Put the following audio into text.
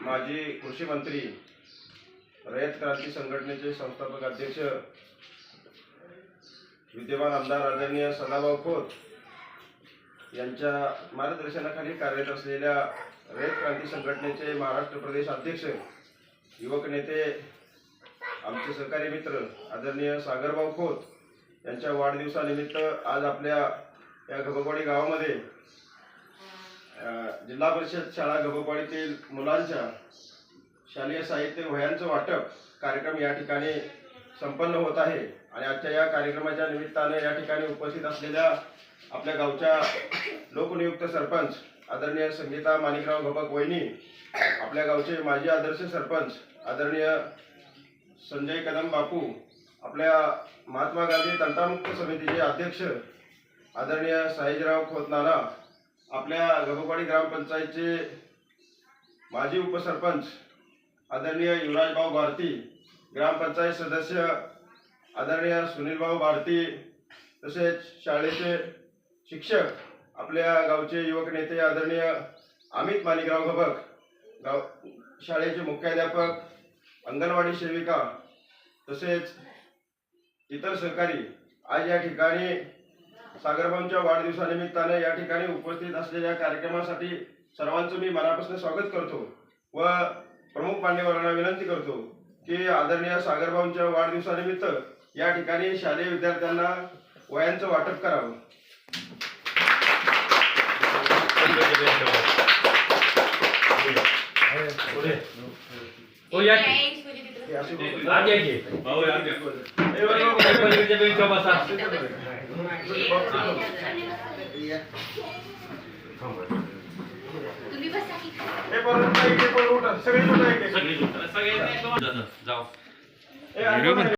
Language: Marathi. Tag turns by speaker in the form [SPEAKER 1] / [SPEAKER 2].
[SPEAKER 1] माजी कृषी मंत्री, रयत क्रांती संघटनेचे संस्थापक अध्यक्ष, विद्यमान आमदार आदरणीय सदाभाऊ खोत यांच्या मार्गदर्शनाखाली कार्यरत असलेल्या रयत क्रांती संघटनेचे महाराष्ट्र प्रदेश अध्यक्ष, युवक नेते, आमचे सहकारी मित्र आदरणीय सागरभाऊ खोत यांच्या वाढदिवसानिमित्त आज आपल्या या गबकवाडी गावामध्ये जिल्हा परिषद शाळा गबकवाडीतील मुलांच्या शालेय साहित्य वह्यांचं वाटप कार्यक्रम या ठिकाणी संपन्न होत आहे। आणि आजच्या या कार्यक्रमाच्या निमित्ताने या ठिकाणी उपस्थित असलेल्या आपल्या गावच्या लोकनियुक्त सरपंच आदरणीय संगीता माणिकराव गबक वहिनी, आपल्या गावचे माजी आदर्श सरपंच आदरणीय संजय कदम बापू, आपल्या महात्मा गांधी तंटामुक्त समितीचे अध्यक्ष आदरणीय साईजराव खोत नाना, आपल्या गबकवाडी ग्रामपंचायतचे माजी उपसरपंच आदरणीय युवराजभाऊ भारती, ग्रामपंचायत सदस्य आदरणीय सुनीलभाऊ भारती, तसेच शाळेचे शिक्षक आपल्या गावचे युवक नेते आदरणीय अमित माणिकराव गबक, गाव शाळेचे मुख्याध्यापक, अंगणवाडी सेविका, तसेच इतर सहकारी आज या ठिकाणी सागरभाऊंच्या वाढदिवसानिमित्ताने या ठिकाणी उपस्थित असलेल्या कार्यक्रमासाठी सर्वांचं मी मनापासून स्वागत करतो व प्रमुख मान्यवरांना विनंती करतो की आदरणीय सागरभाऊंच्या वाढदिवसानिमित्त या ठिकाणी शालेय विद्यार्थ्यांना वह्यांचं वाटप करावं।
[SPEAKER 2] सगळे